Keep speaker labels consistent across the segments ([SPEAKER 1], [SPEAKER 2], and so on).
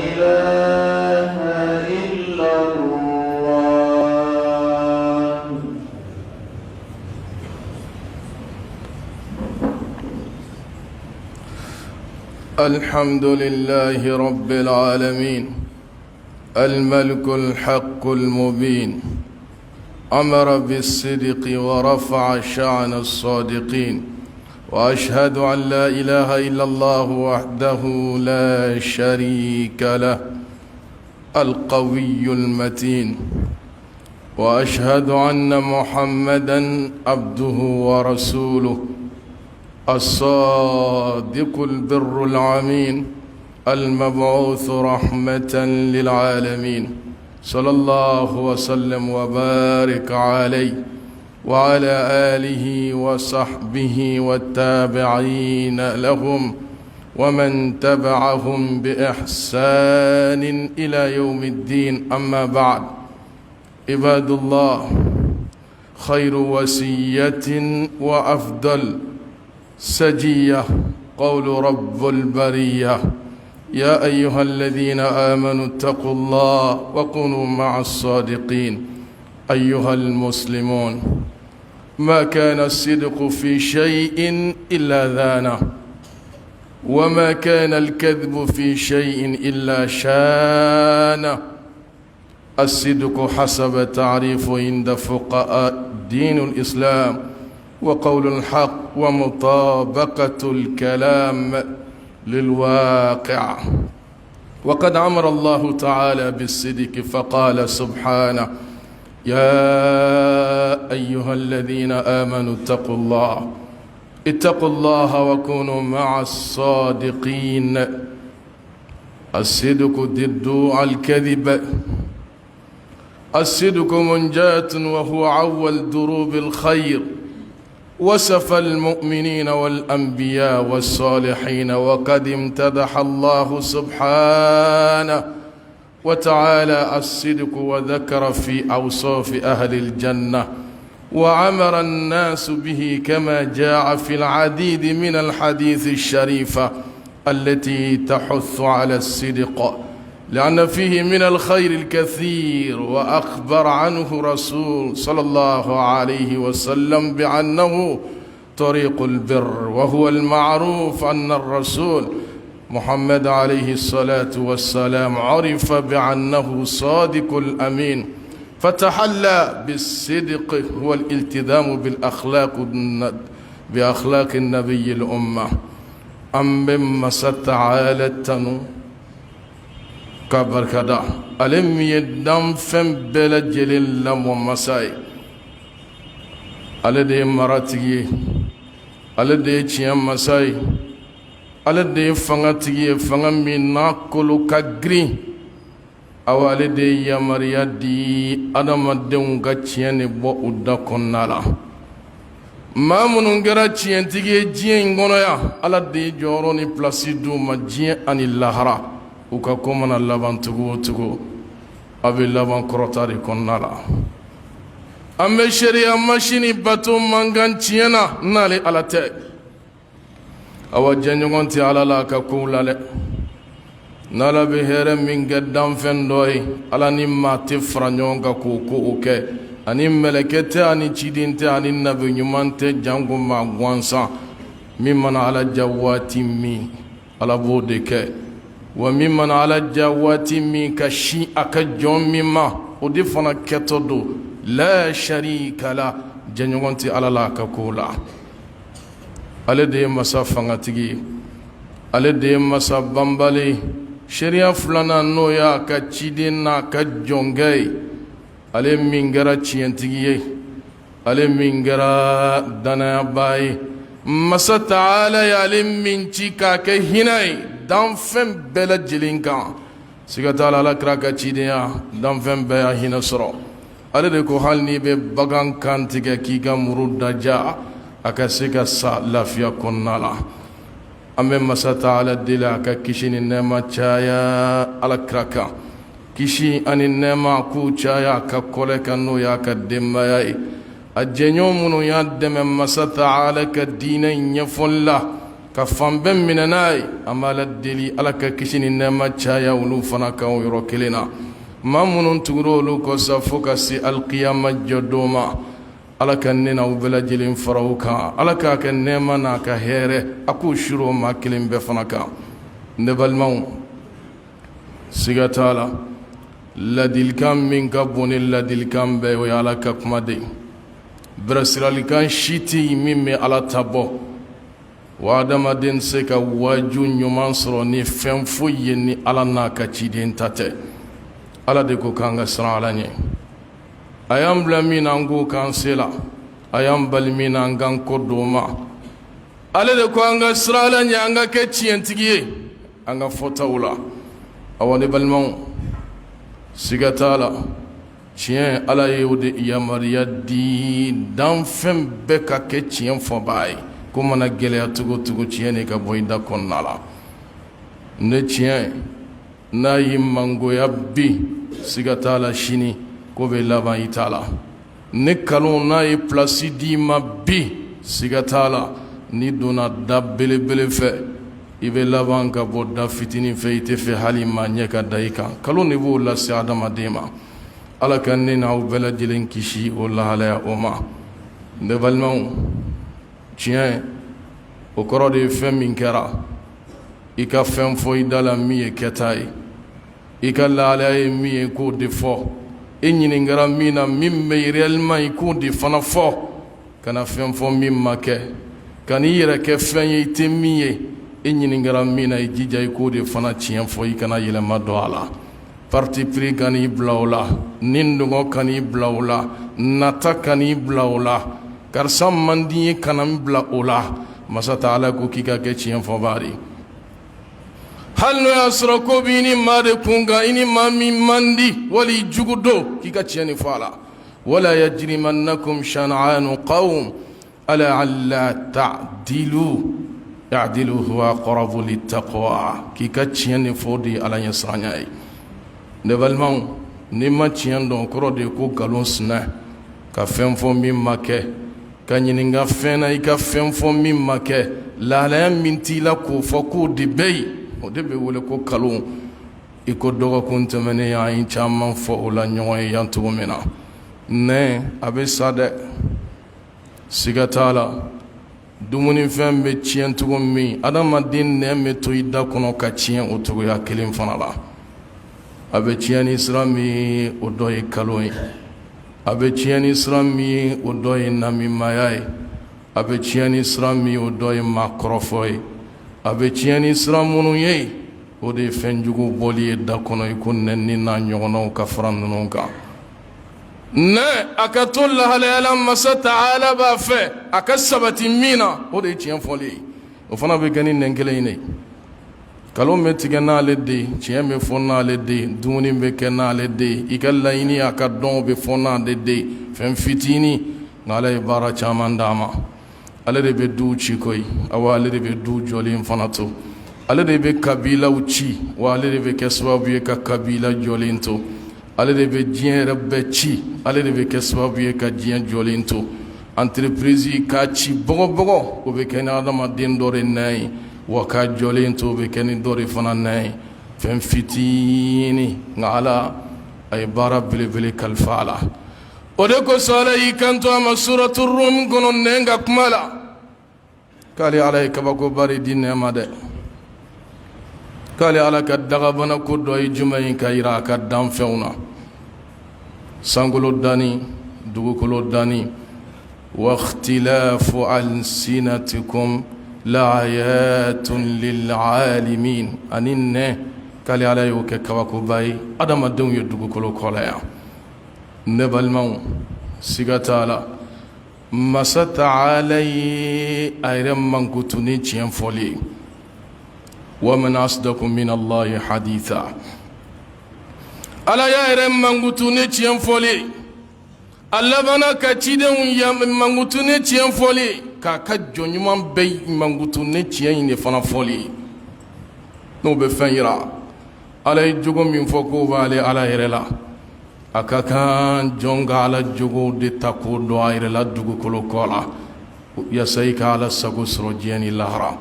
[SPEAKER 1] إله إلا الله.
[SPEAKER 2] الحمد لله رب العالمين الملك الحق المبين، أمر بالصدق ورفع شأن الصادقين، وأشهد أن لا إله إلا الله وحده لا شريك له القوي المتين، وأشهد أن محمدًا عبده ورسوله الصادق البر العمين المبعوث رحمة للعالمين، صلى الله وسلم وبارك عليه وعلى آله وصحبه والتابعين لهم ومن تبعهم بإحسان إلى يوم الدين. أما بعد، عباد الله، خير وصية وأفضل سجية قول رب البرية: يا أيها الذين آمنوا اتقوا الله وكونوا مع الصادقين. أيها المسلمون، ما كان الصدق في شيء إلا ذانه، وما كان الكذب في شيء إلا شانه. الصدق حسب تعريف عند فقهاء دين الإسلام وقول الحق ومطابقة الكلام للواقع. وقد أمر الله تعالى بالصدق فقال سبحانه: يا أيها الذين آمنوا اتقوا الله وكونوا مع الصادقين. الصدق ضد الكذب. الصدق منجاة وهو أول دروب الخير. وصف المؤمنين والأنبياء والصالحين، وقد امتدح الله سبحانه وتعالى الصدق وذكر في أوصاف أهل الجنة وأمر الناس به، كما جاء في العديد من الحديث الشريفة التي تحث على الصدق، لأن فيه من الخير الكثير. وأخبر عنه رسول صلى الله عليه وسلم بأنه طريق البر، وهو المعروف أن الرسول محمد عليه الصلاة والسلام عرف بأنه صادق الأمين، فتحلى بالصدق هو الالتزام بأخلاق النبي الأمة. أم ستعالى التنو كبركدا ألم يدام فم بلا جليل لم مساي ألدي مراتي ألدي تيام مساي ألدي فنغتي فنغمي ناكلو كغري أو ألدي يمريا دي أدام دونغا تياني بو أدكون نالا ما منونغرا تيان تيجي جين غنويا ألدي جوروني بلاسيدو ما جين أني اللهرا uka komana laban tugu abi laban korotari konnala. Ambe sharia mashini batu mangan tiena nale alate awa janjongonti alala ka kulale nala be here min gaddam fendoy ala nimma tifra nyonga ku uke ani melekete ani chidinte ani nabi nyumante jangu ma gwansa mimman ala jawati mi ala bodeke وممن على الجوات من كشي أكجوم مما ودفنا كتدو لا شريك لا جنوانتي على لا كقولا على دي مسا فنغتيجي على دي مسا بامبالي شريعة فلانا نويا كتشيدنا كجونغي على مينغرا تشينتيجي على مينغرا دانا باي مسا تعالى على مينشيكا كهيناي dan fɛn bɛɛ lajɛlen kan. siga t'a la ala kira ka cidenya dan fɛn bɛɛ y'a hinɛ sɔrɔ. ale de ko hali n'i bɛ bagan kan tigɛ k'i ka muru daja a ka se ka sa lafiya kɔnɔna la. an bɛ masa Taala deli a ka kisi ni nɛɛma caya ala kira kan. kisi ani nɛɛma k'u caya a ka kɔlɛ kan n'o y'a ka denbaya ye. a jɛɲɔgɔn minnu y'a dɛmɛ masa Taala ka diinɛ ɲɛfɔli la ka fan bɛɛ minɛ n'a ye an b'a la deli ala ka kisi ni nɛɛma caya olu fana kan o yɔrɔ kelen na maa minnu tugura olu kɔ sa fo ka se alikiyama jɔdon ma ala ka ne n'aw bɛɛ lajɛlen fara o kan ala k'a kɛ nɛɛma n'a ka hɛrɛ a k'o siri o maa kelen bɛɛ fana kan ne balimaw siga t'a la ladilikan min ka bon ni ladilikan bɛɛ o ye ala ka kuma de bilasiralikan si tɛ yen min bɛ ala ta bɔ wa adamaden se ka waaju ɲuman sɔrɔ ni fɛn foyi ye ni ala n'a ka ciden ta tɛ ala de ko k'an ka siran ala ɲɛ a y'an bila min na an k'o k'an se la a y'an bali min na an k'an kɔ don o ma ale de ko an ka siran ala ɲɛ an ka kɛ tiɲɛtigi ye an ka fɔtaw la awa ne balimaw siga t'a la tiɲɛ ala ye o de yamariya di danfɛn bɛɛ ka kɛ tiɲɛ fɔbaa ye ko mana gɛlɛya cogo o cogo tiɲɛ de ka bɔ i da kɔnɔna la ne tiɲɛ n'a y'i mangoya bi siga t'a la sini ko bɛ laban i t'a la ne kalon n'a ye pilasi d'i ma bi siga t'a la n'i donna da belebele fɛ i bɛ laban ka bɔ da fitinin fɛ i tɛ fɛ hali maa ɲɛ ka da i kan kalon de b'o lase adamaden ma ala ka ne n'aw bɛɛ lajɛlen kisi o lahalaya o ma ne balimaw tiɲɛ o kɔrɔ de ye fɛn min kɛra i ka fɛn fɔ i da la min ye kɛta ye i ka lahalaya ye min ye k'o de fɔ i ɲininkara min na min bɛ réellement i k'o de fana fɔ kana fɛn fɔ min ma kɛ kan'i yɛrɛ kɛ fɛn ye i tɛ min ye i ɲininkara min na i jija i k'o de fana tiɲɛ fɔ i kana yɛlɛma don a la parti pris kan'i bila o la nin dɔgɔ kan'i bila o la nata kan'i bila o la karisa man di ye kana n bila o la masa taala ko k'i ka kɛ tiɲɛ fɔbaa de hali n'o y'a sɔrɔ ko b'i ni maa de kun kan i ni maa min man di wali jugu don k'i ka tiɲɛ nin fɔ a la wala yajrimannakum shan'anu qawm ala alla ta'dilu i'dilu huwa aqrabu littaqwa k'i ka tiɲɛ nin fɔ de ala ɲɛ siranya ye ne balimaw ni ma tiɲɛ dɔn kɔrɔ de ye ko nkalon sinɛ ka fɛn fɔ min ma kɛ ka ɲininka fɛn na i ka fɛn fɔ min ma kɛ lahalaya min t'i la k'o fɔ k'o de bɛ yen o de bɛ wele ko nkalon i ko dɔgɔkun tɛmɛnen an ye caman fɔ o la ɲɔgɔn ye yan cogo min na nɛn a bɛ sa dɛ siga t'a la dumunifɛn bɛ tiɲɛ cogo min adamaden nɛn bɛ to i da kɔnɔ ka tiɲɛ o cogoya kelen fana la a bɛ tiɲɛ ni sira min ye o dɔ ye nkalon ye a bɛ tiɲɛ ni sira min ye o dɔ ye namimaya ye a bɛ tiɲɛ ni sira min ye o dɔ ye maakɔrɔfɔ ye a bɛ tiɲɛ ni sira minnu ye o de ye fɛnjugu bɔli ye da kɔnɔ i ko nɛni n'a ɲɔgɔnnaw ka fara ninnu kan ne a ka to lahalayala masa taala b'a fɛ a ka sabati min na o de ye tiɲɛ fɔli ye o fana bɛ kɛ ni nɛn kelen in de ye nkalon bɛ tigɛ n'ale de ye tiɲɛ bɛ fɔ n'ale de ye dumuni bɛ kɛ n'ale de ye i ka laɲini a ka dɔnw bɛ fɔ n'ale de ye fɛn fitinin nka ala ye baara caman d'a ma ale de bɛ duw ci koyi awa ale de bɛ du jɔlen fana to ale de bɛ kabilaw ci wa ale de bɛ kɛ sababu ye ka kabila jɔlen to ale de bɛ diɲɛ yɛrɛ bɛɛ ci ale de bɛ kɛ sababu ye ka diɲɛ jɔlen to entreprise k'a ci bɔgɔbɔgɔ o bɛ kɛ ni adamaden dɔ de nɛ ye wa ka jɔlen to o bɛ kɛ ni dɔ de fana nɛ ye fɛn fitinin nka ala a ye baara belebele kalifa a la o de kosɔn ala y'i kanto a ma suratu rum kɔnɔ nɛn ka kuma la k'ale ala ye kabakoba de di nɛn ma dɛ k'ale ala ka dagabana ko dɔ ye jumɛn ye ka yira a ka danfɛnw na sankolo danni dugukolo danni wa ikhtilafu alsinatikum la ayatun lil alamin ani nɛn k'ale ala y'o kɛ kabakoba ye adamadenw ye dugukolo kɔla yan ne balimaw siga t'a la masa taala ye a yɛrɛ mankutu ni tiɲɛ fɔli ye wa man asdaqu min allahi haditha ala y'a yɛrɛ mankutu ni tiɲɛ fɔli ye a labana ka cidenw mankutu ni tiɲɛ fɔli ye k'a ka jɔnɲuman bɛɛ mankutu ni tiɲɛ in de fana fɔli ye n'o bɛ fɛn yira ala ye jogo min fɔ k'o b'ale ala yɛrɛ la a ka kan jɔn ka ala jogow de ta k'o dɔn a yɛrɛ la dugukolo kɔ la yasa i ka ala sago sɔrɔ diɲɛ ni lahara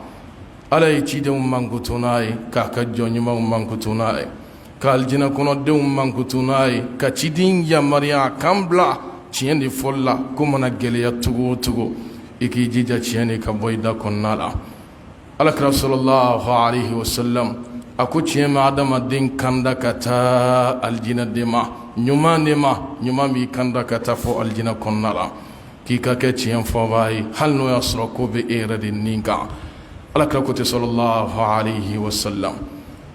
[SPEAKER 2] ala ye cidenw mankutu n'a ye k'a ka jɔnɲumanw mankutu n'a ye ka alijinɛ kɔnɔdenw mankutu n'a ye ka ciden yamaruya kan bila tiɲɛ de fɔli la ko mana gɛlɛya cogo o cogo i k'i jija tiɲɛ de ka bɔ i da kɔnɔna la alakira sallallahu alaihi wasallam a ko tiɲɛ ma adamaden kanda ka taa alijinɛ de ma ɲuman de ma ɲuman b'i kanda ka taa fɔ alijinɛ kɔnɔna la k'i ka kɛ tiɲɛ fɔbaa ye hali n'o y'a sɔrɔ ko bɛ e yɛrɛ de nin kan alakira ko ten sallallahu alaihi wasallam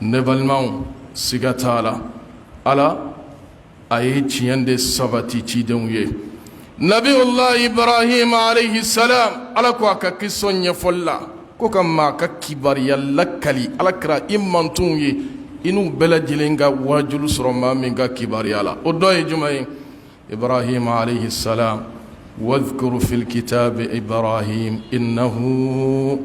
[SPEAKER 2] ne balimaw siga t'a la ala a ye tiɲɛ de sabati cidenw ye nabiyullah ibrahim alaihi salam ala ko a ka kisɔn ɲɛfɔli la ko ka maa ka kibariya lakali alakira i mantunw ye i n'u bɛɛ lajɛlen ka wajulu sɔrɔ maa min ka kibariya la o dɔ ye jumɛn ye ibrahim alaihi salam wadhkur fil kitabi ibrahim innahu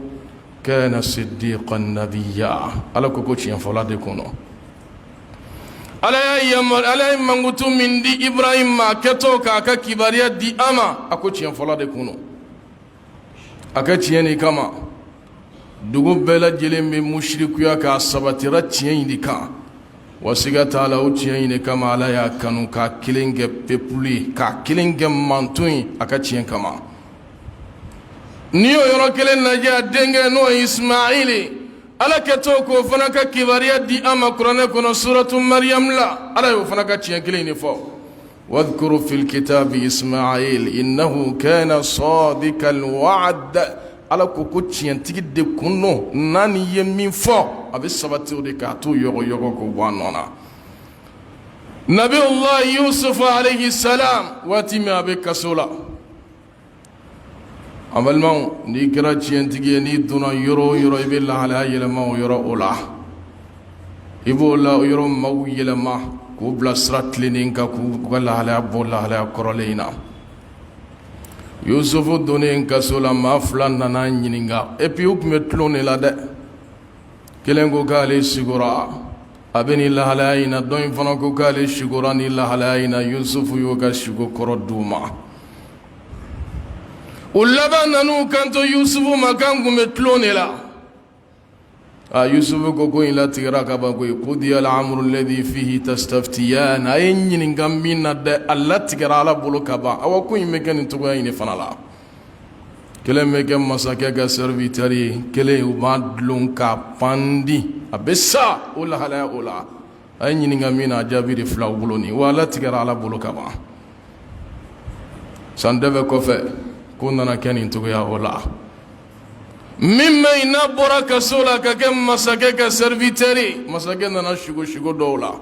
[SPEAKER 2] kana siddiqan nabiyya ala ko tiɲɛ fɔla de kɔnɔ ala ye mankutu min di ibrahim ma kɛtɔ k'a ka kibariya di a ma a ko tiɲɛ fɔla de kɔnɔ a ka tiɲɛ nin kama dugu bɛɛ lajɛlen bɛ musirikuya k'a sabatira tiɲɛ in de kan wa siga t'a la o tiɲɛ in de kama ala y'a kanu k'a kelen kɛ pepulu ye k'a kelen kɛ mantun ye a ka tiɲɛ kama n'i y'o yɔrɔ kelen lajɛ a denkɛ n'o ye ismaili ala kɛtɔ k'o fana ka kibariya di a ma kuranɛ kɔnɔ suratu mariyam la ala y'o fana ka tiɲɛ kelen de fɔ wadhkur fil kitabi ismail innahu kana sadikal wa'd ala ko tiɲɛtigi de kun no n'a ni ye min fɔ a bɛ sabati o de k'a to yɔgɔyɔgɔ ko bɔ a nɔ na nabiyullah yusuf alayhi salam waati min a bɛ kaso la an balimaw n'i kɛra tiɲɛtigi ye n'i donna yɔrɔ o yɔrɔ i bɛ lahalaya yɛlɛma o yɔrɔ o la i b'o la o yɔrɔ maaw yɛlɛma k'u bila sira tilennen kan k'u ka lahalaya bɔ lahalaya kɔrɔlen in na yusufu donnen kaso la maa fila nana ɲininka et puis u tun bɛ tulon de la dɛ kelen ko k'ale sigora a bɛ nin lahalaya in na dɔ in fana ko k'ale sigora nin lahalaya in na yusufu y'o ka sigo kɔrɔ d'u ma u laban nan'u kanto yusufu ma k'an tun bɛ tulon de la yusufu ko in latigɛra ka ban koyi qudiya al-amru alladhi fihi tastaftiyan a ye ɲininka min na dɛ a latigɛra ala bolo ka ban awa ko in bɛ kɛ nin cogoya in de fana la kelen bɛ kɛ masakɛ ka serviteur ye kelen u b'a dulon k'a pandi a bɛ sa o lahalaya o la a ye ɲininka min na a jaabi de fila u bolo nin wa latigɛra ala bolo ka ban san dɛbɛ kɔfɛ ko nana kɛ nin cogoya o la min ma ina bɔra kaso la ka kɛ masakɛ ka serviteur ye masakɛ nana sigo dɔw la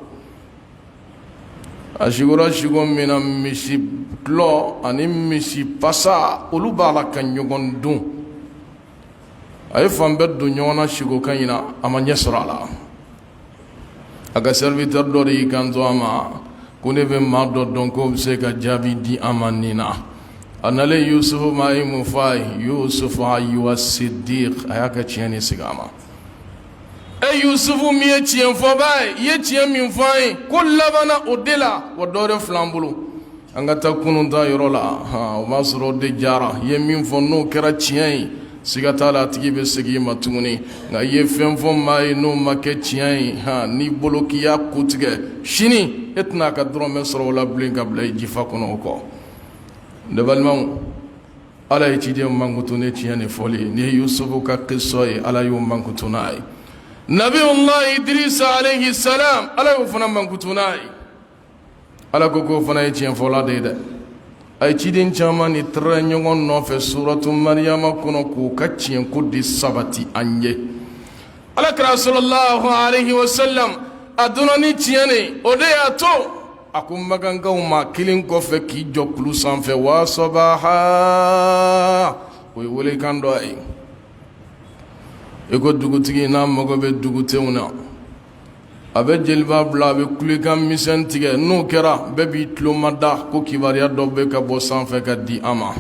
[SPEAKER 2] a sigora sigo min na misi dulɔ ani misi pasa olu b'a la ka ɲɔgɔn dun a ye fan bɛɛ don ɲɔgɔn na sigo kan in na a ma ɲɛ sɔrɔ a la a ka serviteur dɔ de y'i kanto a ma ko ne bɛ maa dɔ dɔn k'o bɛ se ka jaabi di a ma nin na a nalen yusufu ma a ye mun fɔ a ye yusufu ayiwa siddiq a y'a ka tiɲɛ de sigi a ma yusufu min ye tiɲɛ fɔbaa ye i ye tiɲɛ min fɔ an ye ko labanna o de la wa dɔ de filɛ an bolo an ka taa kunun ta yɔrɔ la o b'a sɔrɔ o de jara i ye min fɔ n'o kɛra tiɲɛ ye siga t'a la a tigi bɛ segin i ma tuguni nka i ye fɛn fɔ maa ye n'o ma kɛ tiɲɛ ye n'i bolo k'i y'a ko tigɛ sini e tɛna a ka dɔrɔmɛ sɔrɔ o la bilen ka bila i jifa kɔnɔ o kɔ ne balimaw ala ye ciden mankutu ne tiɲɛ de fɔli ye nin ye yusufu ka kisɔ ye ala y'o mankutu n'a ye nabiyullah idrisa alayhi salam ala y'o fana mankutu n'a ye ala ko k'o fana ye tiɲɛ fɔla de ye dɛ a ye ciden caman de tɛrɛ ɲɔgɔn nɔfɛ suratu mariyama kɔnɔ k'o ka tiɲɛko de sabati an ye alakira sallallahu alayhi wa sallam a donna ni tiɲɛ de o de y'a to a ko magankaw ma kelen kɔfɛ k'i jɔ kulu sanfɛ wa sabaha o ye welekan dɔ ye i ko dugutigi n'a mago bɛ dugutenw na a bɛ jeliba bila a bɛ kulekan misɛn tigɛ n'o kɛra bɛɛ b'i tulomada ko kibaruya dɔ bɛ ka bɔ sanfɛ ka di a ma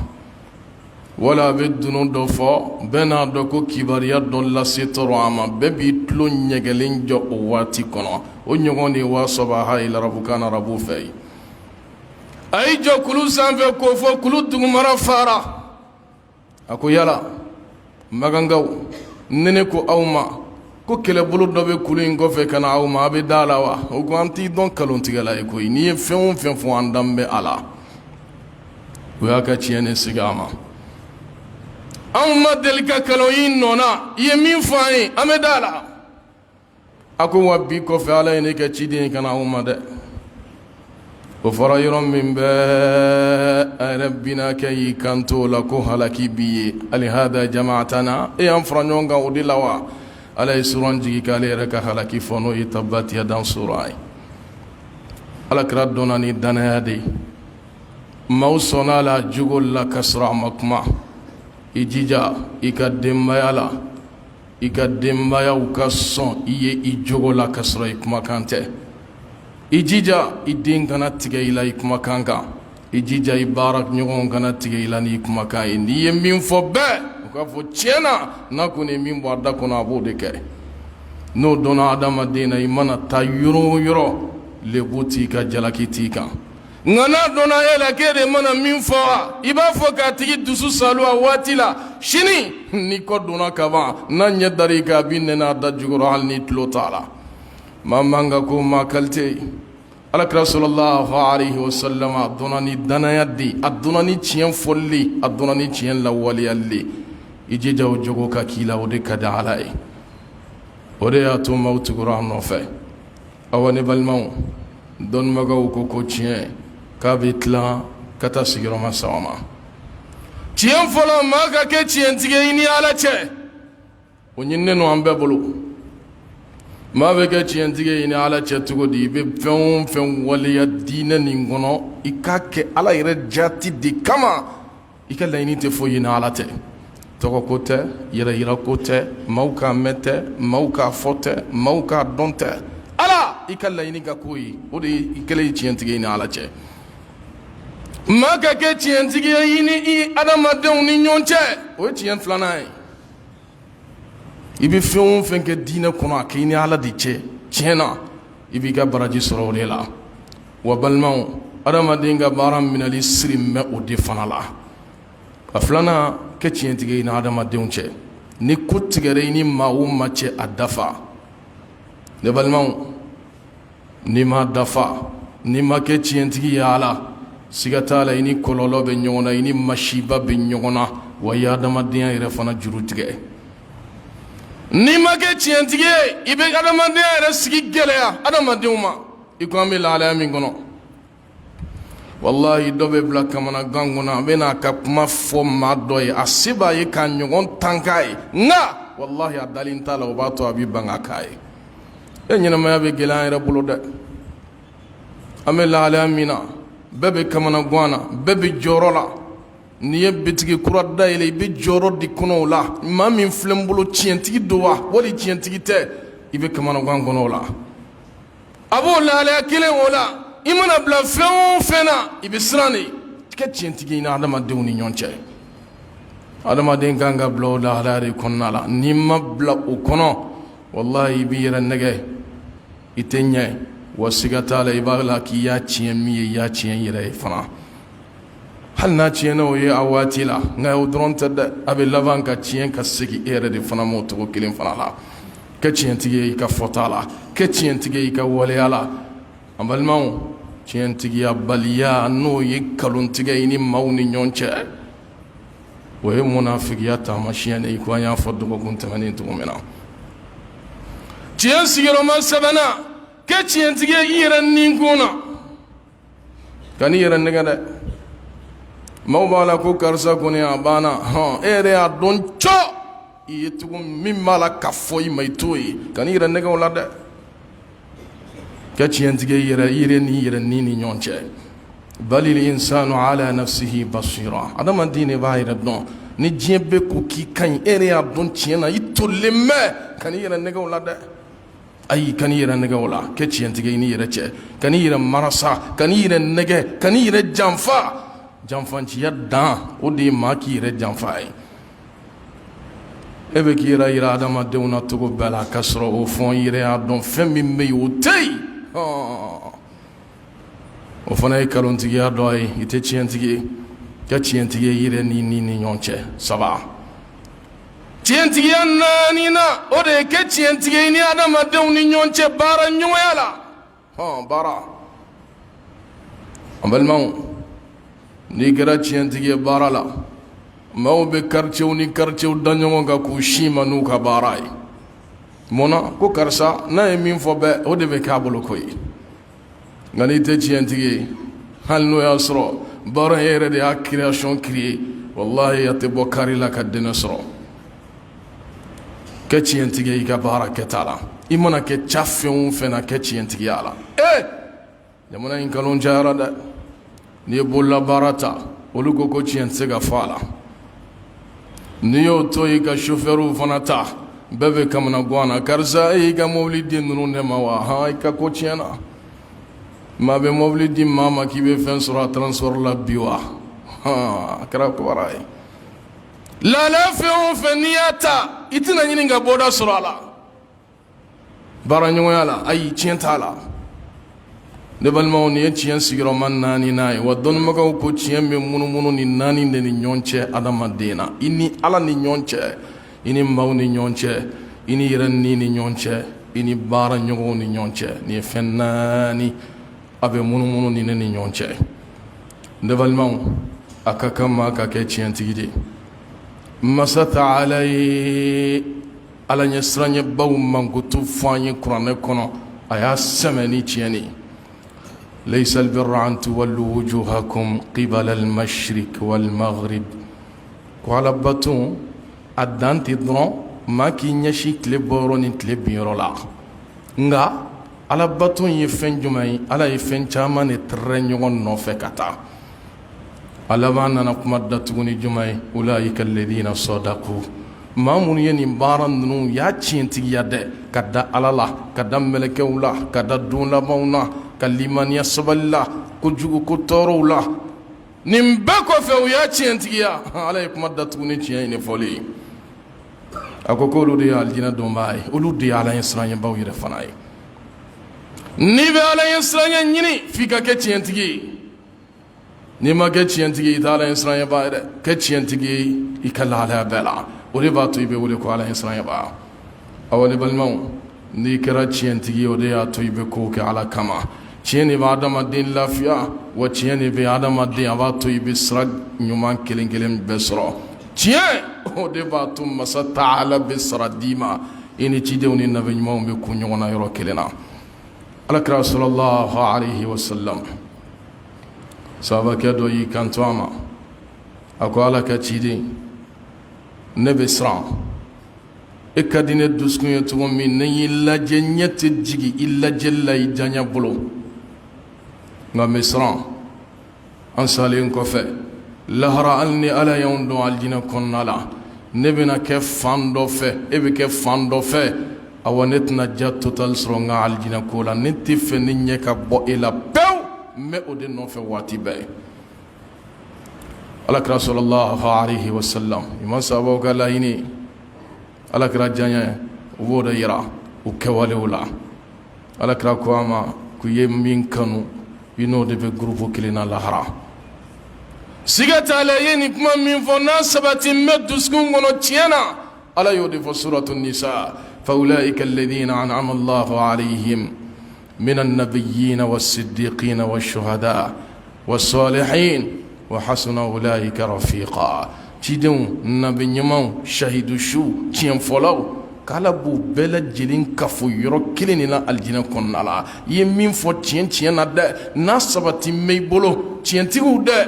[SPEAKER 2] wala a bɛ dunun dɔ fɔ bɛɛ n'a dɔn ko kibaruya dɔ lase tɔrɔ a ma bɛɛ b'i tulo ɲɛgɛlen jɔ o waati kɔnɔ o ɲɔgɔn de ye wa sabaha ila rabukan arabu fɛ ye a y'i jɔ kulu sanfɛ k'o fɔ kulu dugumara fara a ko yala magankaw nene ko aw ma ko kɛlɛbolo dɔ bɛ kulu in kɔfɛ ka na aw ma a bɛ da la wa o ko an t'i dɔn nkalontigɛla ye koyi n'i ye fɛn o fɛn fɔ an danbɛ a la o y'a ka tiɲɛ ne sigi a ma anw ma deli ka nkalon yi nɔ na i ye min fɔ an ye an bɛ da la a ko wa bi kɔfɛ ala ye ne kɛ ciden ye ka na aw ma dɛ o fɔra yɔrɔ min bɛ a yɛrɛ binakɛ y'i kanto o la ko halaki b'i ye alihada jamaatana e y'an fara ɲɔgɔn kan o de la wa ala ye suran jigi k'ale yɛrɛ ka halaki fɔ n'o ye tabbat yadan sura ye alakira dɔnna ni danaya de ye maaw sɔnna a la jogo la ka sɔrɔ a ma kuma i jija i ka denbaya la i ka denbayaw ka sɔn i ye i jogo la ka sɔrɔ i kumakan tɛ i jija i den kana tigɛ i la i kumakan kan i jija i baara ɲɔgɔn kana tigɛ i la n'i kumakan ye n'i ye min fɔ bɛɛ o k'a fɔ tiɲɛna n'a kɔni ye min bɔ a da kɔnɔ a b'o de kɛ n'o dɔnna adamaden na i mana taa yɔrɔ o yɔrɔ lebu t'i ka jalaki t'i kan nka n'a dɔnna e la k'e de mana min fɔ wa i b'a fɔ k'a tigi dusu salu a waati la sini n'i kɔ donna ka ban n'a ɲɛ dara i kan a b'i nɛnɛ a da jukɔrɔ hali n'i tulo t'a la maa man kan ko maa kalite alakira sallallahu alaihi wasallam a donna ni danaya de a donna ni tiɲɛ fɔli a donna ni tiɲɛ lawaleyali i jija o jogo ka k'i la o de ka di ala ye o de y'a to maaw tugura an nɔfɛ awa ne balimaw dɔnnibagaw ko tiɲɛ k'a bɛ tilan ka taa sigiyɔrɔma saba ma tiɲɛ fɔlɔ maa ka kɛ tiɲɛtigi i ni ala cɛ o ɲininen no an bɛɛ bolo maa bɛ kɛ tiɲɛtigi i ni ala cɛ cogo di i bɛ fɛn o fɛn waleya diinɛ nin kɔnɔ i k'a kɛ ala yɛrɛ jaati de kama i ka laɲini tɛ foyi ni ala tɛ tɔgɔ ko tɛ yɛrɛ yira ko tɛ maaw k'a mɛn tɛ maaw k'a fɔ tɛ maaw k'a dɔn tɛ ala i ka laɲini ka k'o ye o de ye i kɛlen ye tiɲɛtigi i ni ala cɛ maa ka kɛ tiɲɛtigi ye i ni i adamadenw ni ɲɔgɔn cɛ o ye tiɲɛ filanan ye i bɛ fɛn o fɛn kɛ diinɛ kɔnɔ a k'i ni ala de cɛ tiɲɛ na i b'i ka baraji sɔrɔ o de la wa balimaw adamaden ka baara minɛli siri mɛ o de fana la a filanan kɛ tiɲɛtigi i ni adamadenw cɛ ni ko tigɛra i ni maa o maa cɛ a dafa ne balimaw n'i ma dafa n'i ma kɛ tiɲɛtigi ye ala siga t'a la i ni kɔlɔlɔ bɛ ɲɔgɔn na i ni masiba bɛ ɲɔgɔn na wa i ye adamadenya yɛrɛ fana juru tigɛ n'i ma kɛ tiɲɛtigi ye i bɛ adamadenya yɛrɛ sigi gɛlɛya adamadenw ma i ko an bɛ lahalaya min kɔnɔ wallahi dɔ bɛ bila kamanagan kɔnɔ a bɛ n'a ka kuma fɔ maa dɔ ye a se b'a ye k'a ɲɔgɔn tan k'a ye nka wallahi a dalen t'a la o b'a to a bɛ ban ka k'a ye e ɲɛnamaya bɛ gɛlɛya an yɛrɛ bolo dɛ an bɛ lahalaya min na bɛɛ bɛ kamanagan na bɛɛ bɛ jɔyɔrɔ la n'i ye bitigi kura dayɛlɛ i bɛ jɔyɔrɔ di kɔnɔ o la maa min filɛ n bolo tiɲɛtigi don wa wali tiɲɛtigi tɛ i bɛ kamanagan kɔnɔ o la a b'o lahalaya kelen o la i mana bila fɛn o fɛn na i bɛ siran de kɛ tiɲɛtigi ni adamadenw ni ɲɔgɔn cɛ adamaden kan ka bila o lahalaya de kɔnɔna la n'i ma bila o kɔnɔ wallahi i b'i yɛrɛ nɛgɛ i tɛ ɲɛ wa siga t'a la i b'a la k'i y'a tiɲɛ min ye i y'a tiɲɛ i yɛrɛ ye fana hali n'a tiɲɛna o ye a waati la nka o dɔrɔn tɛ dɛ a bɛ laban ka tiɲɛ ka segin e yɛrɛ de fana ma o cogo kelen fana la kɛ tiɲɛtigi ye i ka fɔta la kɛ tiɲɛtigi ye i ka waleya la an balimaw tiɲɛtigiya baliya n'o ye nkalontigɛ i ni maaw ni ɲɔgɔn cɛ o ye munafigiya taamasiyɛn ye i ko an y'a fɔ dɔgɔkun tɛmɛnen cogo min na tiɲɛ sigiyɔrɔma sabanan kɛ tiɲɛtigi ye i yɛrɛ ninkun na ka n'i yɛrɛ nɛgɛ dɛ maaw b'a la ko karisa kɔni a banna e yɛrɛ y'a dɔn cɔ i ye tugun min b'a la ka fɔ i ma i t'o ye ka n'i yɛrɛ nɛgɛ o la dɛ kɛ tiɲɛtigi ye i yɛrɛ ni yɛrɛ ni ɲɔgɔn cɛ balil insanu ala nafsihi basira adamaden de b'a yɛrɛ dɔn ni diɲɛ bɛɛ ko k'i ka ɲi e yɛrɛ y'a dɔn tiɲɛ na i tolilen bɛ ka n'i yɛrɛ nɛgɛ o la dɛ ayi ka n'i yɛrɛ nɛgɛ o la kɛ tiɲɛtigi i ni yɛrɛ cɛ ka n'i yɛrɛ marasa ka n'i yɛrɛ nɛgɛ ka n'i yɛrɛ janfa janfanciya dan o de ye maa k'i yɛrɛ janfa ye e bɛ k'i yɛrɛ yira adamadenw na cogo bɛɛ la k'a sɔrɔ o fɔ i yɛrɛ y'a dɔn fɛn min bɛ yen o tɛ yen o fana ye kalontigiya dɔ ye i tɛ tiɲɛtigi ye kɛ tiɲɛtigi ye i yɛrɛ ni ɲɔgɔn cɛ saba tiɲɛtigiya naani na o de ye kɛ tiɲɛtigi ye ni adamadenw ni ɲɔgɔn cɛ baara ɲɔgɔnya la baara an balimaw n'i kɛra tiɲɛtigi ye baara la maaw bɛ quartierw ni quartierw da ɲɔgɔn kan k'u si ma n'u ka baara ye mun na ko karisa n'a ye min fɔ bɛɛ o de bɛ k'a bolo ko ye nka n'i tɛ tiɲɛtigi ye hali n'o y'a sɔrɔ baara in yɛrɛ de y'a création créé wallahi a tɛ bɔ kari la ka dɛnɛ sɔrɔ kɛ tiɲɛtigi ye i ka baara kɛta la i mana kɛ ca fɛn o fɛn na kɛ tiɲɛtigiya la jamana in nkalon cayara dɛ n'i ye bolola baara ta olu ko tiɲɛ tɛ se ka fɔ a la n'i y'o to i ka chauffeurw fana ta bɛɛ bɛ kamana gan na karisa i ka mobili di ninnu de ma wa i ka ko tiɲɛna maa bɛ mobili di maa ma k'i bɛ fɛn sɔrɔ a transport la bi wa a kɛra kobara ye laala fɛn o fɛn n'i y'a ta i tɛna ɲini ka bɔda sɔrɔ a la baara ɲɔgɔnya la ayi tiɲɛ t'a la ne balimaw nin ye tiɲɛ sigiyɔrɔma naani n'a ye wa dɔnnibagaw ko tiɲɛ bɛ munumunu ni naani de ni ɲɔgɔn cɛ adamaden na i ni ala ni ɲɔgɔn cɛ i ni maaw ni ɲɔgɔn cɛ i ni yɛrɛ ni ɲɔgɔn cɛ i ni baara ɲɔgɔnw ni ɲɔgɔn cɛ nin ye fɛn naani a bɛ munumunu ni ne ni ɲɔgɔn cɛ ne balimaw a ka kan maa ka kɛ tiɲɛtigi de masa taala ye ala ɲɛ siranɲɛbaw mankutu fɔ an ye kuranɛ kɔnɔ a y'a sɛmɛ ni tiɲɛ ye ليس البر أن تولوا وجوهكم قبل المشرق والمغرب وعلى باتون أدانتي درون ما كي نشي تلبوروني تلبيرولا nga ala baton ye fɛn jumɛn ye ala ye fɛn caman de tɛrɛ ɲɔgɔn nɔfɛ ka taa ala b'a nana kuma datuguni jumɛn ye ulaika alladhina sadaku maa minnu ye nin baara ninnu y'a tiɲɛtigiya dɛ ka da ala la ka da mɛlɛkɛw la ka da don labanw na ka limaniya sabali la kojugu ko tɔɔrɔw la nin bɛɛ kɔfɛ u y'a tiɲɛtigiya ala ye kuma datuguni tiɲɛ in de fɔli ye a ko k'olu de ye alijinɛ dɔnbaa ye olu de ye ala ɲɛ siranɲɛbaw yɛrɛ fana ye n'i bɛ ala ɲɛ siranɲɛ ɲini f'i ka kɛ tiɲɛtigi ye n'i ma kɛ tiɲɛtigi ye i tɛ ala ɲɛ siranɲɛbaa ye dɛ kɛ tiɲɛtigi ye i ka lahalaya bɛɛ la o de b'a to i bɛ wele ko ala ɲɛ siranɲɛbaa awa ne balimaw n'i kɛra tiɲɛtigi ye o de y'a to i bɛ kow kɛ ala kama tiɲɛ de bɛ adamaden lafiya wa tiɲɛ de bɛ adamaden a b'a to i bɛ sira ɲuman kelen kelen bɛɛ sɔrɔ tiɲɛ o de b'a to masa taala bɛ sara d'i ma i ni cidenw ni nabi ɲumanw bɛ kun ɲɔgɔn na yɔrɔ kelen na alakira sallallahu alaihi wasallam sahabakɛ dɔ y'i kanto a ma a ko ala ka ciden ne bɛ siran e ka di ne dusukun ye cogo min ne y'i lajɛ ɲɛ tɛ jigi i lajɛli la i diyaɲɛ bolo nka n bɛ siran an salen kɔfɛ lahara hali ni ala y'anw dɔn alijinɛ kɔnɔna la ne bɛna kɛ fan dɔ fɛ e bɛ kɛ fan dɔ fɛ awa ne tɛna ja total sɔrɔ n ka alijinɛ ko la ne tɛ fɛ ne ɲɛ ka bɔ e la pewu n bɛ o de nɔfɛ waati bɛɛ alakira sallallahu alaihi wasallam ima sahabaw ka laɲini alakira diyaɲɛ u b'o de yira u kɛwalew la alakira ko a ma k'u ye min kanu i n'o de bɛ gurupu kelen na lahara siga t'a la i ye nin kuma min fɔ n'a sabati n bɛ dusukun kɔnɔ tiɲɛ na ala y'o de fɔ suratu nisa فأولئك الذين أنعم الله عليهم من النبيين والصديقين والشهداء والصالحين وحسن أولئك رفيقا تيدون نبي نيمو شهيد شو تيم فولو kala b'u bɛɛ lajɛlen kafo yɔrɔ kelen na alijinɛ kɔnɔna la i ye min fɔ tiɲɛ na dɛ n'a sabati mɛ i bolo tiɲɛtigiw dɛ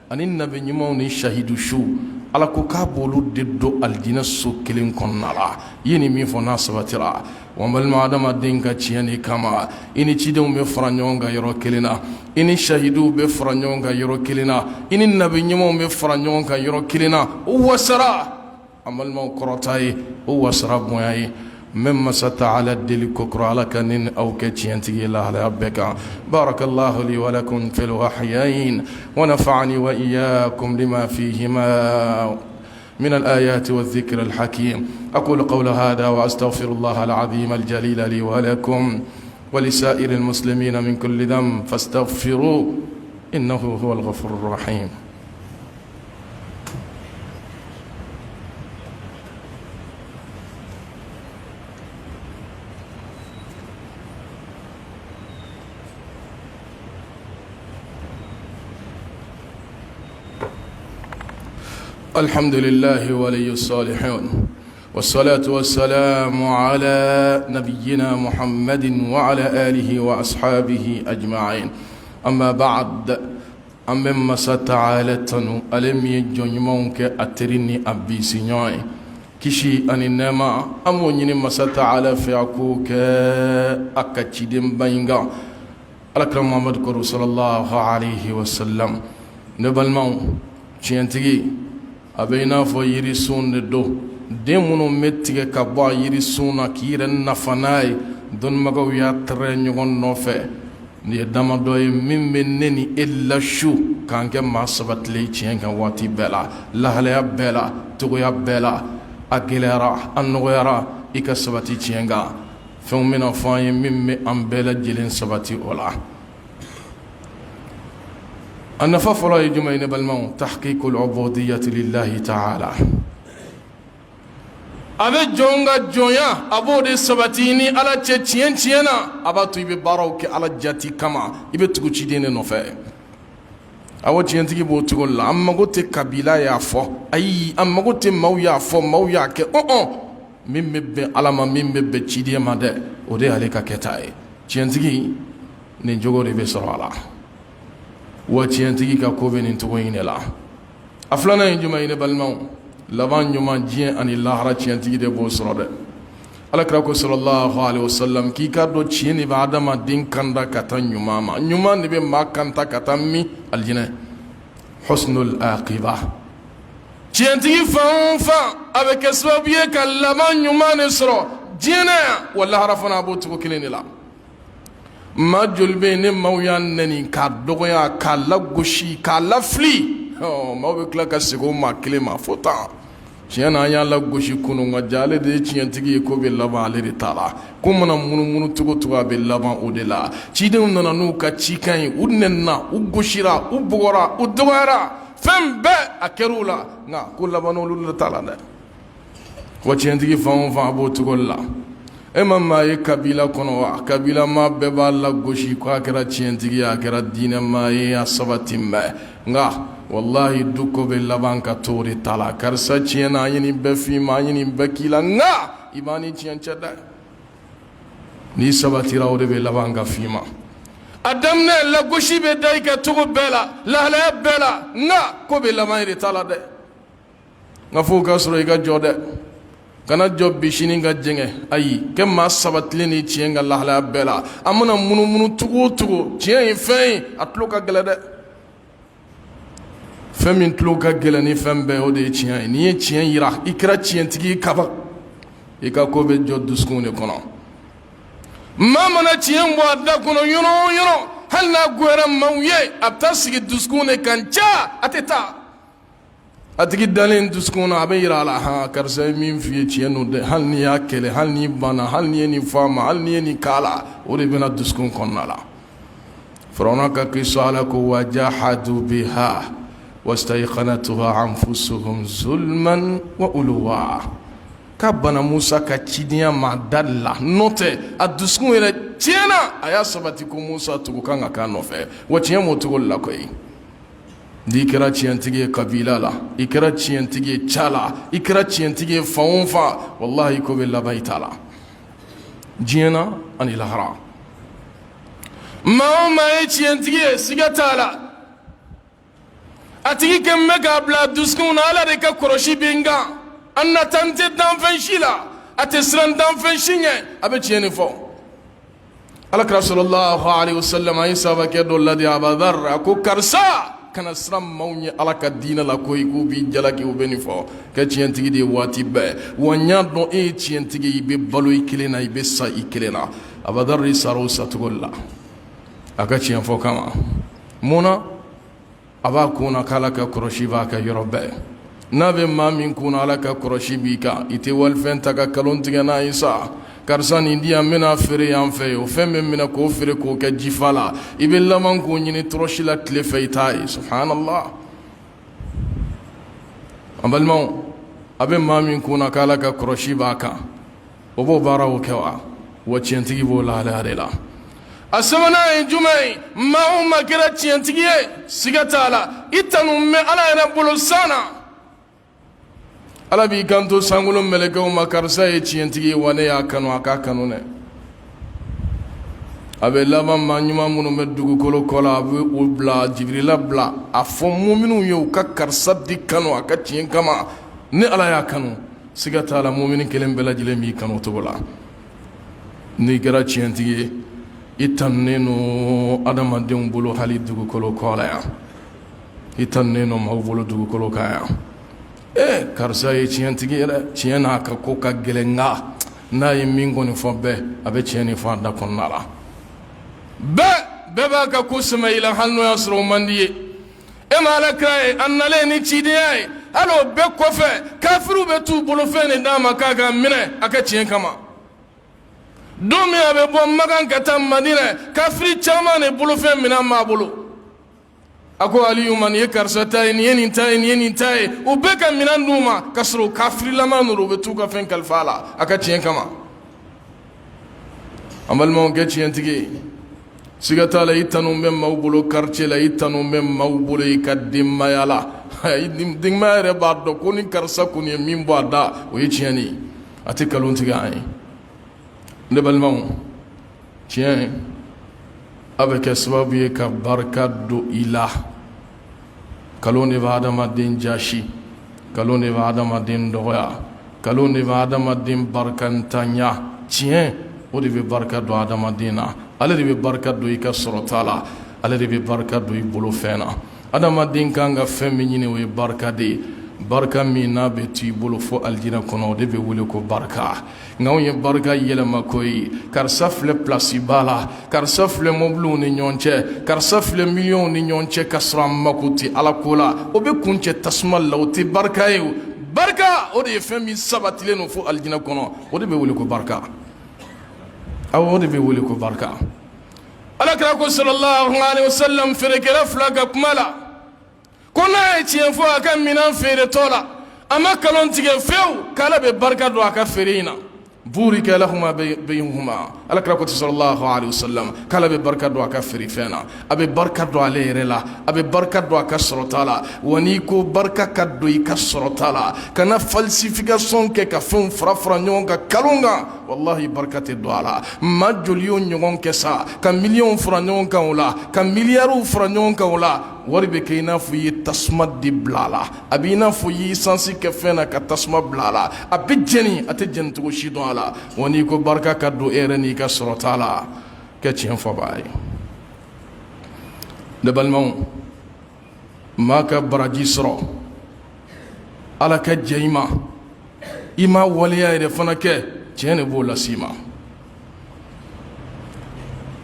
[SPEAKER 2] ani nabi ɲumanw ni shahidu su ala ko k'a b'olu de don alijinɛ so kelen kɔnɔna la i ye nin min fɔ n'a sabatira wa n balima adamaden ka tiɲɛ de kama i ni cidenw bɛ fara ɲɔgɔn kan yɔrɔ kelen na i ni shahiduw bɛ fara ɲɔgɔn kan yɔrɔ kelen na i ni nabi ɲumanw bɛ fara ɲɔgɔn kan yɔrɔ kelen na o wasara an balimaw kɔrɔta ye o wasara bonya ye من مس تعالى الدل ككر على كنن أو كتشينتي الله على بك بارك الله لي ولكم في الوحيين ونفعني وإياكم لما فيهما من الآيات والذكر الحكيم أقول قول هذا وأستغفر الله العظيم الجليل لي ولكم ولسائر المسلمين من كل ذنب فاستغفروه إنه هو الغفور الرحيم الحمد لله ولي الصالحين والصلاة والسلام على نبينا محمد وعلى آله وأصحابه أجمعين أما بعد أمما ستعالتنا ألم يجنمونك أترني أبي سنوي كشي أن النما أموني ما ستعالى في عكوك أكتشدين بينغا الأكرم محمد صلى الله عليه وسلم نبال مو تشينتي أبينا فو يرسون دو ديمونو متيجي كبا يرسونا كيرن نفناي دون مغو ياترين يغن نوفي ni dama do ye min be neni illa shu kan ke masabat le cien kan wati bela lahalaya bela tugoya bela agelera annoyara ikasabati cienga fon mina faye min me ambela jilen sabati ola annafa fala yujmaina balmaw tahqiq al-ubudiyyah lillahi ta'ala abe jonga jonya abode sabatini ala ciena abatu ibe barawke ala jati kama ibe tugu cidene no fe awo cientigi bo tugo la amma gote kabila ya fo ayi amma gote maw ya fo maw ya ke mimbe alama mimbe cidie made ode ale ka ketae cientigi ne jogore be sorala wa cientigi ka ko be nin tugo inela aflana injuma ine balmaw laban nyuma jien ani lahara cientigi de bo sorode alakra ko sallallahu alaihi wasallam ki ka do cieni ba adama din kanda kata nyuma ma nyuma ne be makanta kata mi aljina husnul aqiba cientigi fa avec sababiye ka laban nyuma ne soro jina wala harafana bo to kileni la ma julbe ne mawyan nani ka dogoya ka lagushi ka lafli mawe kla ka sigo ma klima fota ciena ya la goshi kunu ngajale de cientigi ko be laba ale de tala kumana munu tugo be laba odela cidem nana nu ka cikan udnenna ugoshira ubogora udwara fembe akerula nga ko labano lul tala de ko cientigi fa bo tugo la e mamma ye kabila kono wa kabila ma be ba la goshi ko akira cientigi akira dina ma ye asabatimbe nga wallahi duko be laban ka tori tala karsa ciena yini be fi ma yini be kila nga ibani cienchada ni sabatira ode be laban ka fi ma adamne la goshi be dai ka tugo bela la bela nga ko be laban ri tala de nga fu ka soro ga jode kana job bi shini ga jenge ayi ke ma sabatle ni cienga la bela amuna munu tugo cien fin atlo ka glade fɛn tulo ka gɛlɛn ni fɛn bɛɛ o de ye tiɲɛ ye n'i ye tiɲɛ yira i kɛra tiɲɛtigi kaba i ka ko bɛ jɔ dusukun de kɔnɔ maa mana tiɲɛ bɔ a da kɔnɔ yɔrɔ hali n'a goyara maaw ye a bɛ taa sigi dusukun de kan ca a tɛ taa a tigi dalen dusukun na a bɛ yira a la han karisa ye min f'i ye tiɲɛ don dɛ hali n'i y'a kɛlɛ hali n'i banna hali n'i ye nin f'a ma hali n'i ye nin k'a la o de bɛna dusukun kɔnɔna la firawuna ka kisa ala ko wajahadu biha واستيقنتها أنفسهم ظلما وعلوا كابنا موسى كتشيديا ما دالا نوتي ادسكون الى تينا ايا سباتيكو موسى تكوكان كانو في وتيمو تقول لكوي دي كرا تشينتيجي قبيله لا يكرا تشينتيجي تشالا يكرا تشينتيجي فونفا والله يكو بالله بيتالا جينا ان الهرا ما تشينتيجي سيغتالا atigi kemme ka bla duskun ala de ka koroshi binga anna tante dan fanshila ate sran dan fanshinye abe tieni fo alakra sallallahu alaihi wasallam ay sabake do ladi abadar ko karsa kana sram mawnye alaka dina la ko iku bi jalaki o beni fo ka tientigi de wati be wonya do e tientigi be balo ikilena ibe sa ikilena abadar risaro satugolla aka tien fo kama mona aba kuna kala ka koroshi ba ka yorobe nabe mamin kuna ala ka koroshi bi ka ite wal fenta ka kalon tiga na isa karsan india mena fere yan fe o femme mena ko fere ko ka jifala ibe laman ko nyini troshi la tle feitai subhanallah ambalmo abe mamin kuna kala ka koroshi ba ka obo barawo kewa wacentigi bo la la asamana jumai ma kira cientigi sigatala itanu me ala yana bolo sana ala b'i kanto sankolo mɛlɛkɛw ma karisa ye tiɲɛtigi ye wa ne y'a kanu a k'a kanu dɛ a bɛ laban maa ɲuman minnu bɛ dugukolo kɔ la a bɛ o bila jibirila bila a fɔ muminun ye u ka karisa di kanu a ka tiɲɛ kama ni ala y'a kanu siga t'a la mumini kelen bɛɛ lajɛlen b'i kanu o cogo la n'i kɛra tiɲɛtigi ye i tanunen no adamadenw bolo hali dugukolo kɔ la yan i tanunen no maaw bolo dugukolo kan yan karisa ye tiɲɛtigi ye dɛ tiɲɛ n'a ka ko ka gɛlɛn nka n'a ye min kɔni fɔ bɛɛ a bɛ tiɲɛ nin fɔ a da kɔnɔna la bɛɛ b'a ka ko sɛmɛ i la hali n'o y'a sɔrɔ o man di ye e ma alakira ye a nalen ni cidenya ye hali o bɛɛ kɔfɛ kafiriw bɛ t'u bolofɛn de d'a ma k'a ka minɛ a ka tiɲɛ kama don min a bɛ bɔ Makan ka taa Madinɛ kafiri caman de bolofɛn minɛn b'a bolo a ko Aliyu ma nin ye karisa ta ye nin ye nin ta ye nin ye nin ta ye u bɛɛ ka minɛn d'u ma k'a sɔrɔ kafirilama ninnu u bɛ t'u ka fɛn kalifa a la a ka tiɲɛ kama an balimaw kɛ tiɲɛtigi ye siga t'a la i tanu bɛ maaw bolo quartier la i tanu bɛ maaw bolo i ka denbaya la denbaya yɛrɛ b'a dɔn ko ni karisa kɔni ye min bɔ a da o ye tiɲɛ de ye a tɛ nkalon tigɛ an ye ne balimaw tiɲɛ a bɛ kɛ sababu ye ka barika don i la nkalon de bɛ adamaden jasi nkalon de bɛ adamaden dɔgɔya nkalon de bɛ adamaden barikantanya tiɲɛ o de bɛ barika don adamaden na ale de bɛ barika don i ka sɔrɔta la ale de bɛ barika don i bolo fɛn na adamaden kan ka fɛn min ɲini o ye barika de ye barika min n'a bɛ to i bolo fo alijinɛ kɔnɔ o de bɛ wele ko barika nka anw ye barika yɛlɛma ko ye karisa filɛ pilasi ba la karisa filɛ mobiliw ni ɲɔgɔn cɛ karisa filɛ miliyɔnw ni ɲɔgɔn cɛ ka sɔrɔ a mako tɛ ala ko la o bɛ kun cɛ tasuma la o tɛ barika ye o barika o de ye fɛn min sabatilen don fo alijinɛ kɔnɔ o de bɛ wele ko barika awɔ o de bɛ wele ko barika alakira ko sallallahu alaihi wasallam feerekɛla fila ka kuma la ko n'a ye tiɲɛ fɔ a ka minɛn feeretɔ la a ma nkalon tigɛ fewu k'ala bɛ barika don a ka feere in na burika lahuma baynahuma alakira ko sallallahu alaihi wasallam k'ala bɛ barika don a ka feerefɛn na a bɛ barika don ale yɛrɛ la a bɛ barika don a ka sɔrɔta la wa n'i ko barika ka don i ka sɔrɔta la kana falsification kɛ ka fɛnw fara fara ɲɔgɔn kan kalon kan wallahi barika tɛ don a la maa joli y'o ɲɔgɔn kɛ sa ka miliyɔnw fara ɲɔgɔn kan o la ka miliyariw fara ɲɔgɔn kan o la wari bɛ kɛ i n'a fɔ i ye tasuma de bila a la a bɛ i n'a fɔ i ye isansi kɛ fɛn na ka tasuma bila a la a bɛ jɛni a tɛ jɛni cogo si dɔn a la wa n'i ko barika ka don e yɛrɛ n'i ka sɔrɔta la kɛ tiɲɛ fɔ b'a ye ne balimaw maa ka baraji sɔrɔ ala ka jɛ i ma waleya yɛrɛ fana kɛ tiɲɛ de b'o lase i ma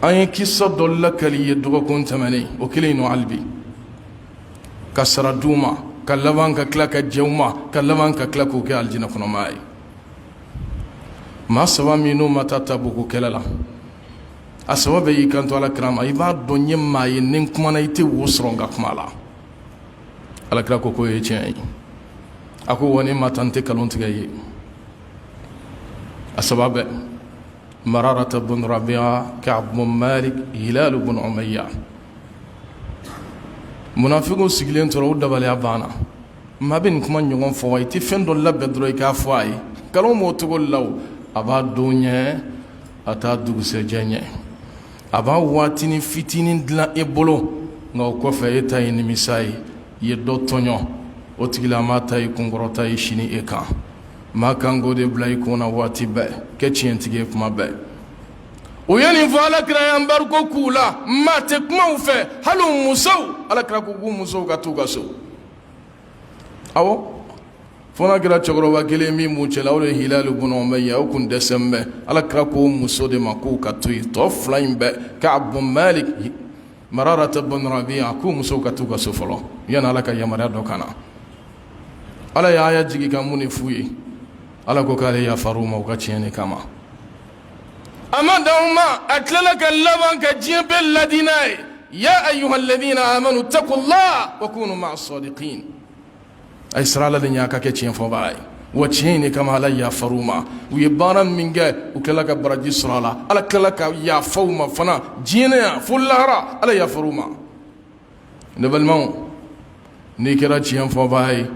[SPEAKER 2] an ye kisa dɔ lakali ye dɔgɔkun tɛmɛnen o kelen nɔ hali bi ka sara d'u ma ka laban ka tila ka jɛ u ma ka laban ka tila k'o kɛ alijinɛ kɔnɔmaa ye maa saba min n'u ma taa tabuku kɛlɛ la a saba bɛɛ y'i kanto alakira ma i b'a dɔn n ye maa ye ni n kumana i tɛ wo sɔrɔ n ka kuma la alakira ko k'o ye tiɲɛ ye a ko wa ne ma taa n tɛ nkalon tigɛ ye a saba bɛɛ mararata bun rabia ka'b bun malik hilal bun umayya munafiqu sigilen tora u dabaliya banna maa bɛ nin kuma ɲɔgɔn fɔ wa i tɛ fɛn dɔ labɛn dɔrɔn i k'a fɔ a ye nkalon m'o cogo la o a b'a don ɲɛ a t'a dugusɛjɛ ɲɛ a b'a waatinin fitinin dilan e bolo nka o kɔfɛ e ta ye nimisa ye i ye dɔ tɔɲɔ o tigilama ta ye kunkɔrɔta ye sini e kan maa kan k'o de bila i kun na waati bɛɛ kɛ tiɲɛtigi ye kuma bɛɛ o ye nin fɔ alakira y'an bariko k'u la maa tɛ kumaw fɛ hali u musow alakira ko k'u musow ka t'u ka so awɔ fo n'a kɛra cɛkɔrɔba kelen min b'u cɛla o de ye hilali bun umayya o kun dɛsɛn bɛ alakira k'o muso de ma k'u ka to yen tɔ fila in bɛɛ ka'b bun malik mararata bun rabi'a k'u musow ka t'u ka so fɔlɔ yanni ala ka yamaruya dɔ ka na ala ye aya jigi ka mun de f'u ye ala ko k'ale yafar'u ma u ka tiɲɛ kama a ma dan u ma a tilala ka laban ka diɲɛ bɛɛ ladi n'a ye ya ayyuha alladhina amanu taqullaha wa kunu ma'a sadiqin a ye sira ala de ɲɛ a ka kɛ tiɲɛ fɔbaga ye wa tiɲɛ de kama ala yafar'u ma u ye baara min kɛ u tilala ka baraji sɔrɔ a la ala tilala ka yafa u ma fana diɲɛ yan fo lahara ala yafar'u ma ne balimaw n'i kɛra tiɲɛ fɔbaga ye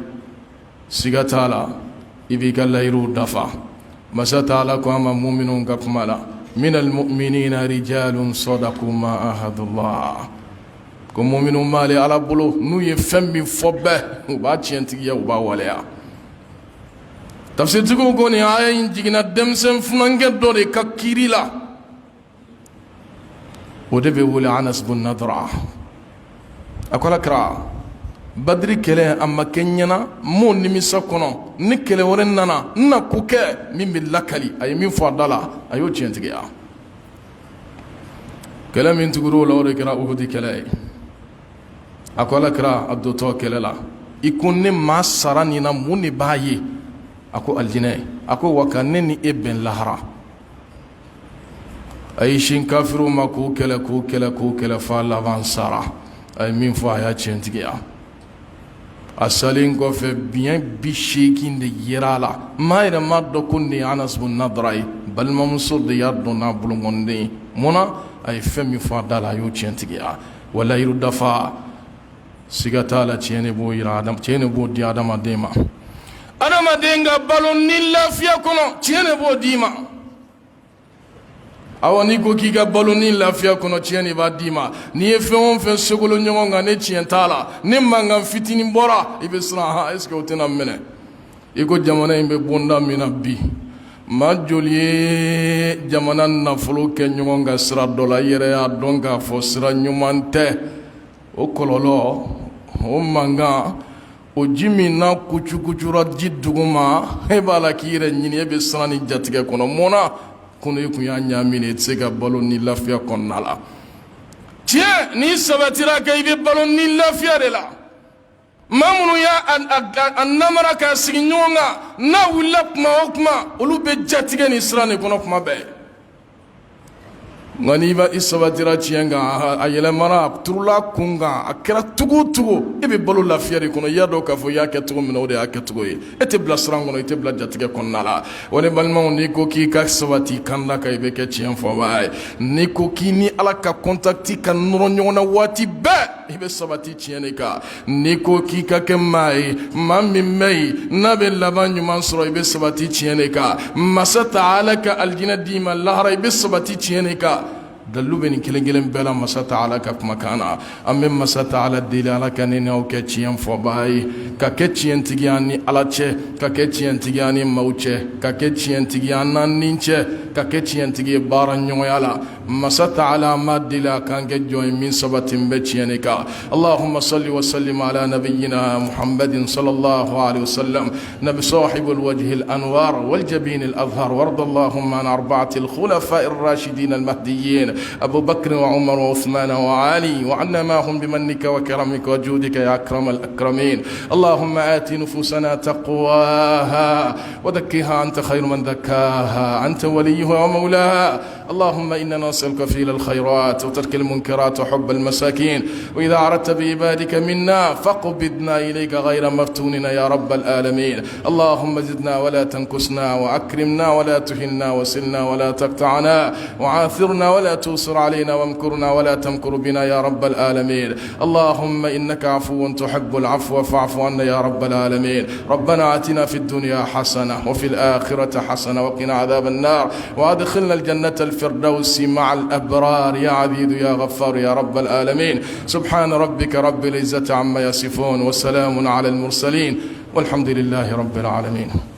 [SPEAKER 2] siga t'a la ibi kallayru dafa masata ala ko ama mu'minun kapmala min almu'minina rijalun sadaqu ma ahadullah ko mu'minun mali ala bolo nu ye fɛn min fɔ bɛɛ u b'a tiɲɛtigiya u b'a waleya tafsirtigiw ko nin aya in jiginna denmisɛn funankɛ dɔ de ka kiiri la o de bɛ wele Anas bun Nadra a ko Alakira badiri kɛlɛ a ma kɛ ɲɛna m'o nimisa kɔnɔ ni kɛlɛ wɛrɛ nana n na ko kɛ min bɛ lakali a ye min fɔ a da la a y'o tiɲɛtigiya kɛlɛ min tugura o la o de kɛra Uhudi kɛlɛ ye a ko Alakira a dotɔ kɛlɛ la i ko ne maa sara nin na mun de b'a ye a ko alijinɛ a ko wa ka ne ni e bɛn lahara a ye sin kafiru ma k'o kɛlɛ f'a laban sara a ye min fɔ a y'a tiɲɛtigiya a salen kɔfɛ biɲɛ 80 de yera a la maa yɛrɛ ma dɔn ko nin ye Anas bun Nadra ye balimamuso de y'a dɔn n'a bolokɔniden ye munna a ye fɛn min fɔ a da la a y'o tiɲɛtigiya wa layiru dafa siga t'a la tiɲɛ de b'o yira tiɲɛ de b'o di adamaden ma adamaden ka balo ni lafiya kɔnɔ tiɲɛ de b'o d'i ma awa n'i ko k'i ka balo ni lafiya kɔnɔ tiɲɛ de b'a d'i ma n'i ye fɛn o fɛn sogolo ɲɔgɔn kan ne tiɲɛ t'a la ni mankan fitinin bɔra i bɛ siran est-ce que o tɛna minɛ i ko jamana in bɛ bonda min na bi maa joli ye jamana nafolo kɛ ɲɔgɔn kan sira dɔ la i yɛrɛ y'a dɔn k'a fɔ sira ɲuman tɛ o kɔlɔlɔ o mankan o ji min n'a kucukucura ji duguma e b'a la k'i yɛrɛ ɲini e bɛ siran ni jatigɛ kɔnɔ munna kono i kun y'a ɲamini i tɛ se ka balo ni lafiya kɔnɔna la tiɲɛ n'i sabatira kɛ i bɛ balo ni lafiya de la maa minnu y'a namara k'a sigi ɲɔgɔn kan n'a wulila kuma o kuma olu bɛ jatigɛ ni siran de kɔnɔ kuma bɛɛ nka n'i b'a sabatira tiɲɛ kan a yɛlɛmana a turula kun kan a kɛra cogo o cogo e bɛ balo lafiya de kɔnɔ i y'a dɔn k'a fɔ i y'a kɛ cogo min na o de y'a kɛ cogo ye e tɛ bila siran kɔnɔ i tɛ bila jatigɛ kɔnɔna la wa ne balimaw n'i ko k'i ka sabati kan da kan i bɛ kɛ tiɲɛ fɔbaa ye n'i ko k'i ni ala ka kɔntakiti ka nɔrɔ ɲɔgɔn na waati bɛɛ i bɛ sabati tiɲɛ de kan n'i ko k'i ka kɛ maa ye maa min bɛ yen n'a bɛ laban ɲuman sɔrɔ i bɛ sabati tiɲɛ de kan masa taala ka alijinɛ d'i ma lahara i bɛ sabati tiɲɛ de kan dalilu bɛ nin kelen kelen bɛɛ la masa taala ka kumakan na an bɛ masa taala deli ala ka ne n'aw kɛ tiɲɛ fɔbaa ye ka kɛ tiɲɛtigiya ni ala cɛ ka kɛ tiɲɛtigiya ni maaw cɛ ka kɛ tiɲɛtigiya n'an ni cɛ ka kɛ tiɲɛtigi ye baara ɲɔgɔnya la masa taala an b'a deli a k'an kɛ jɔn ye min sabatin bɛ tiɲɛ de kan allahumma salli wa sallim ala nabiyyina muhammadin sallallahu alaihi wasallam nabi sahibul wajhil anwar wal jabin al azhar warda allahumma an arba'atil khulafa ar-rashidin al-mahdiyyin أبو بكر وعمر وعثمان وعلي وعنا معهم بمنك وكرمك وجودك يا أكرم الأكرمين اللهم آت نفوسنا تقواها وزكها أنت خير من زكاها أنت وليها ومولاها اللهم إننا نسألك فعل الخيرات وترك المنكرات وحب المساكين وإذا أردت بعبادك منا فاقبضنا إليك غير مفتونين يا رب العالمين اللهم زدنا ولا تنكسنا وأكرمنا ولا تهنا وسلنا ولا تقطعنا وعاثرنا ولا تؤثر علينا وامكرنا ولا تمكر بنا يا رب العالمين اللهم إنك عفو تحب العفو فاعف عنا يا رب العالمين ربنا آتنا في الدنيا حسنة وفي الآخرة حسنة وقنا عذاب النار وأدخلنا الجنة الفردوس مع الأبرار يا عزيز يا غفار يا رب العالمين سبحان ربك رب العزة عما يصفون وسلام على المرسلين والحمد لله رب العالمين